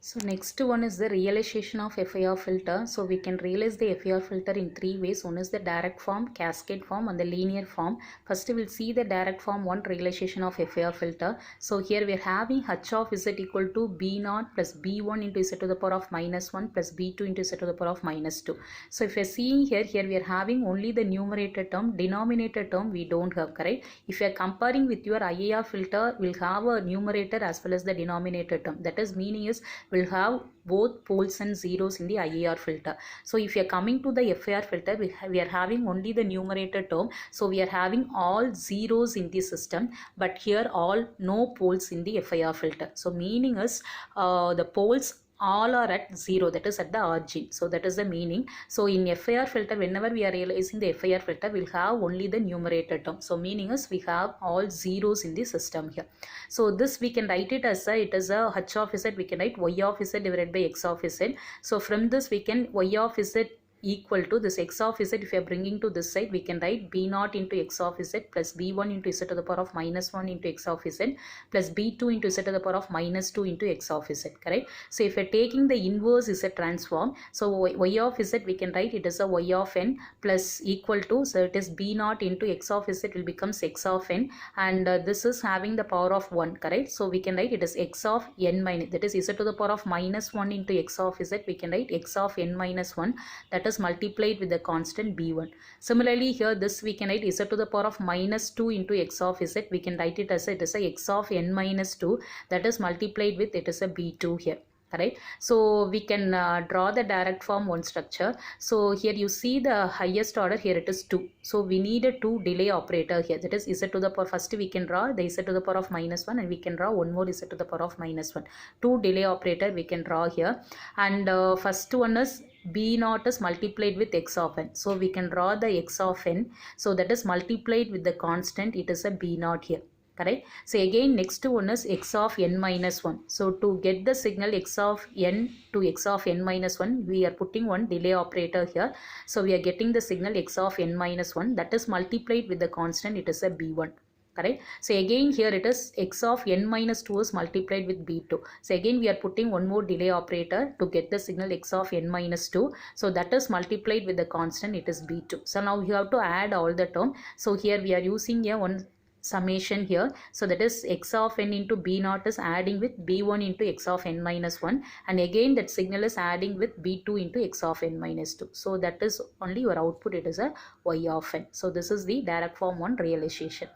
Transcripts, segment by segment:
So next one is the realization of FIR filter. So we can realize the FIR filter in three ways. One is the direct form, cascade form and the linear form. First we will see the direct form one realization of FIR filter. So here we are having h of z equal to b0 plus b1 into z to the power of minus 1 plus b2 into z to the power of minus 2. So if you are seeing here we are having only the numerator term, denominator term we don't have, correct? If you are comparing with your IIR filter, we'll have a numerator as well as the denominator term. That is meaning is will have both poles and zeros in the IIR filter. So if you are coming to the FIR filter, we are having only the numerator term. So we are having all zeros in the system, but here all no poles in the FIR filter. So meaning is the poles all are at 0, that is at the origin. So that is the meaning. So in FIR filter, whenever we are realizing the FIR filter, we'll have only the numerator term. So meaning is we have all zeros in the system here. So this we can write it as it is a h of z, we can write y of z divided by x of z. So from this we can y of z equal to this x of z. If you are bringing to this side, we can write b0 into x of z plus b1 into z to the power of minus 1 into x of z plus b2 into z to the power of minus 2 into x of z, correct? So if you are taking the inverse z transform, so y of z we can write it as a y of n plus equal to, so it is b0 into x of z will becomes x of n, and this is having the power of 1, correct? So we can write it as x of n minus, that is z to the power of minus 1 into x of z, we can write x of n minus 1, that is multiplied with the constant b1. Similarly here this we can write z to the power of minus 2 into x of z, we can write it as it is a x of n minus 2, that is multiplied with it is a b2 here. Right, so we can draw the direct form one structure. So here you see the highest order, here it is 2. So we need a 2 delay operator here, that is z to the power, first we can draw the z to the power of minus 1 and we can draw one more z to the power of minus 1. 2 delay operator we can draw here, and first one is b0 is multiplied with x of n. So we can draw the x of n, so that is multiplied with the constant, it is a b0 here. Correct. So again next one is x of n minus 1. So to get the signal x of n to x of n minus 1, we are putting one delay operator here. So we are getting the signal x of n minus 1, that is multiplied with the constant, it is a b1. Correct. So again here it is x of n minus 2 is multiplied with b2. So again we are putting one more delay operator to get the signal x of n minus 2. So that is multiplied with the constant, it is b2. So now you have to add all the term. So here we are using a one summation here, so that is x of n into b0 is adding with b1 into x of n minus 1, and again that signal is adding with b2 into x of n minus 2. So that is only your output, it is a y of n. So this is the direct form 1 realization.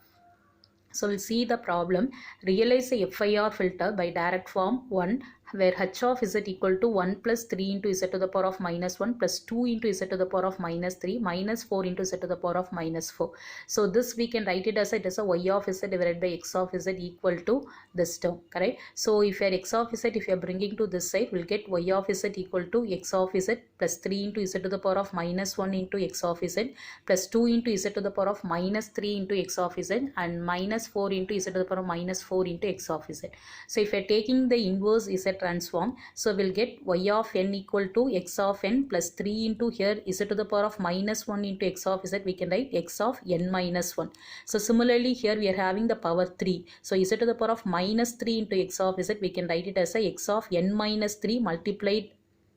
So we'll see the problem. Realize a FIR filter by direct form 1, where h of z equal to 1 plus 3 into z to the power of minus 1 plus 2 into z to the power of minus 3 minus 4 into z to the power of minus 4. So this we can write it as it is a y of z divided by x of z equal to this term, correct? So if you are x of z, if you are bringing to this side, we'll get y of z equal to x of z plus 3 into z to the power of minus 1 into x of z plus 2 into z to the power of minus 3 into x of z and minus 4 into z to the power of minus 4 into x of z. So if you are taking the inverse z transform, so we'll get y of n equal to x of n plus 3 into here z to the power of minus 1 into x of z, we can write x of n minus 1. So similarly here we are having the power 3. So z to the power of minus 3 into x of z, we can write it as a x of n minus 3 multiplied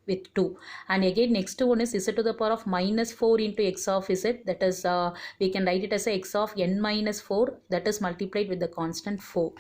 with 2, and again next one is z to the power of minus 4 into x of z, that is we can write it as a x of n minus 4, that is multiplied with the constant 4.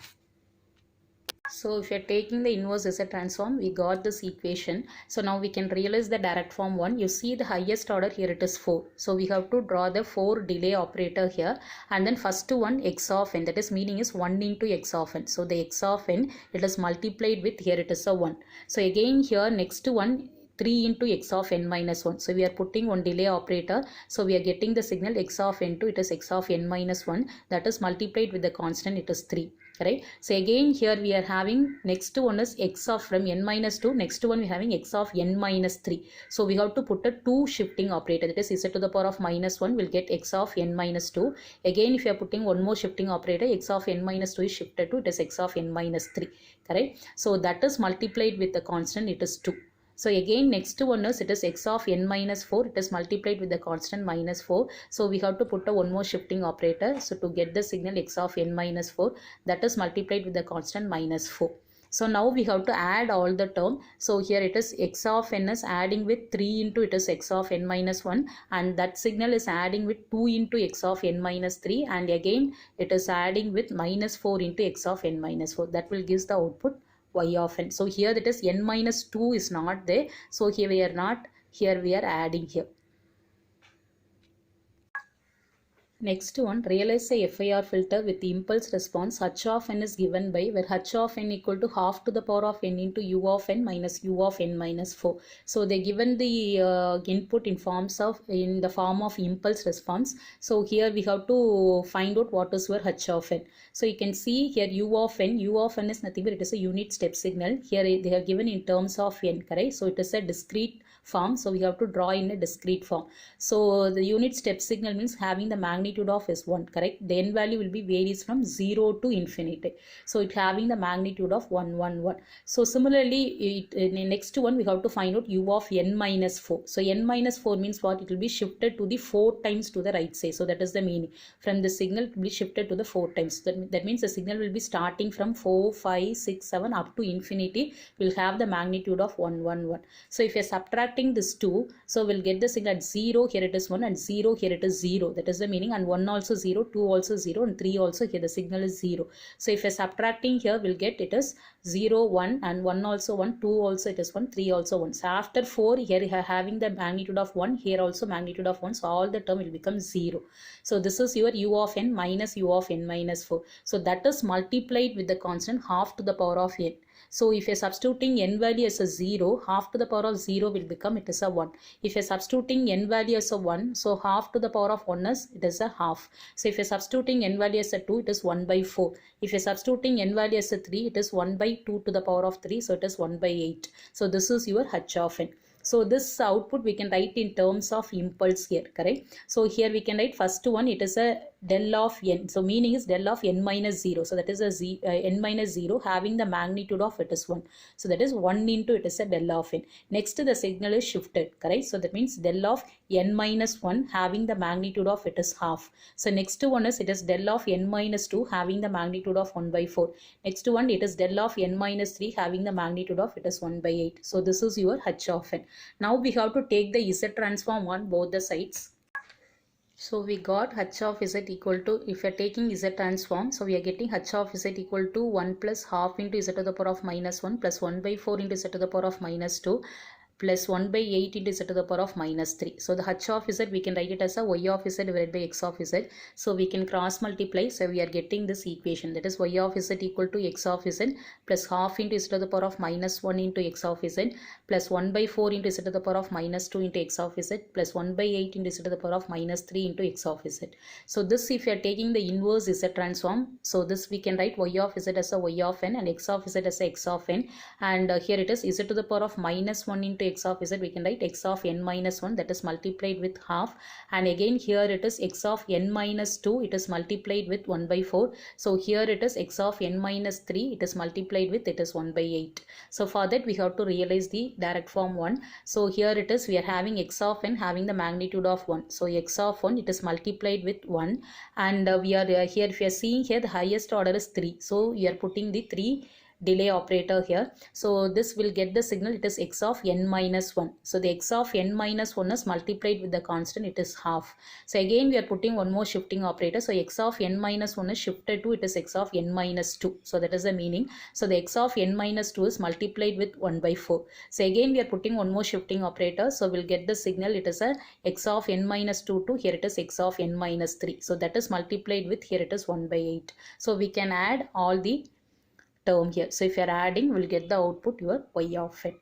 So if you are taking the inverse z transform, we got this equation. So now we can realize the direct form 1. You see the highest order here, it is 4. So we have to draw the 4 delay operator here, and then first one x of n, that is meaning is 1 into x of n. So the x of n, it is multiplied with, here it is a 1. So again here next one 3 into x of n minus 1. So we are putting one delay operator. So we are getting the signal x of n to, it is x of n minus 1, that is multiplied with the constant, it is 3. Right. So again here we are having next one is x of from n minus 2, next one we are having x of n minus 3. So we have to put a 2 shifting operator, that is z to the power of minus 1 will get x of n minus 2. Again if you are putting one more shifting operator, x of n minus 2 is shifted to, it is x of n minus 3. Correct. So that is multiplied with the constant, it is 2. So again next one is it is x of n minus 4, it is multiplied with the constant minus 4. So we have to put a one more shifting operator. So to get the signal x of n minus 4, that is multiplied with the constant minus 4. So now we have to add all the term. So here it is x of n is adding with 3 into it is x of n minus 1, and that signal is adding with 2 into x of n minus 3, and again it is adding with minus 4 into x of n minus 4. That will gives the output y of n. So here that is n minus 2 is not there. So here we are not, here we are adding here. Next one, realize a FIR filter with the impulse response h of n is given by where h of n equal to half to the power of n into u of n minus u of n minus 4. So they given the input in the form of impulse response. So here we have to find out what is your h of n. So you can see here u of n is nothing but it is a unit step signal. Here they have given in terms of n, correct? So it is a discrete form, so we have to draw in a discrete form. So the unit step signal means having the magnitude of is 1, correct? The n value will be varies from 0 to infinity. So it having the magnitude of 1, 1, 1. So similarly, in the next one we have to find out u of n minus 4. So n minus 4 means what? It will be shifted to the 4 times to the right side. So that is the meaning. From the signal it will be shifted to the 4 times. That means the signal will be starting from 4, 5, 6, 7 up to infinity. Will have the magnitude of 1, 1, 1. So if you are subtracting this 2, so we'll get the signal at 0, here it is 1, and 0, here it is 0. That is the meaning, and 1 also 0, 2 also 0, and 3 also, here the signal is 0. So if you're subtracting here, we'll get it is 0, 1, and 1 also 1, 2 also it is 1, 3 also 1. So after 4, here you are having the magnitude of 1, here also magnitude of 1, so all the term will become 0. So this is your u of n minus u of n minus 4. So that is multiplied with the constant half to the power of n. So if you're substituting n value as a 0, half to the power of 0 will become it is a 1. If you're substituting n value as a 1, so half to the power of 1 is it is a half. So if you're substituting n value as a 2, it is 1 by 4. If you're substituting n value as a 3, it is 1 by 2 to the power of 3, so it is 1 by 8. So this is your h of n. So this output we can write in terms of impulse here, correct? So here we can write first one, it is a del of n. So meaning is del of n minus 0. So that is a n minus 0 having the magnitude of it is 1. So that is 1 into it is a del of n. Next the signal is shifted, correct? So that means del of n minus 1 having the magnitude of it is half. So next one is it is del of n minus 2 having the magnitude of 1 by 4. Next one it is del of n minus 3 having the magnitude of it is 1 by 8. So this is your h of n. Now we have to take the Z transform on both the sides. So we got h of z equal to, if you are taking z transform, so we are getting h of z equal to 1 plus half into z to the power of minus 1 plus 1 by 4 into z to the power of minus 2 plus 1 by 8 into z to the power of minus 3. So the h of z we can write it as a y of z divided by x of z. So we can cross multiply. So we are getting this equation, that is y of z equal to x of z plus half into z to the power of minus 1 into x of z plus 1 by 4 into z to the power of minus 2 into x of z plus 1 by 8 into z to the power of minus 3 into x of z. So this if you are taking the inverse z transform, so this we can write y of z as a y of n and x of z as a x of n, and here it is z to the power of minus 1 into x of z, we can write x of n minus 1, that is multiplied with half, and again here it is x of n minus 2, it is multiplied with 1 by 4. So here it is x of n minus 3, it is multiplied with it is 1 by 8. So for that we have to realize the direct form 1. So here it is we are having x of n having the magnitude of 1. So x of 1 it is multiplied with 1, and we are here, if you are seeing here the highest order is 3. So we are putting the 3 delay operator here. So this will get the signal, it is x of n minus 1. So the x of n minus 1 is multiplied with the constant, it is half. So again we are putting one more shifting operator. So x of n minus 1 is shifted to it is x of n minus 2. So that is the meaning. So the x of n minus 2 is multiplied with 1 by 4. So again we are putting one more shifting operator. So we'll get the signal, it is a x of n minus 2 to here it is x of n minus 3. So that is multiplied with here it is 1 by 8. So we can add all the term here. So if you are adding, we'll get the output your y of n.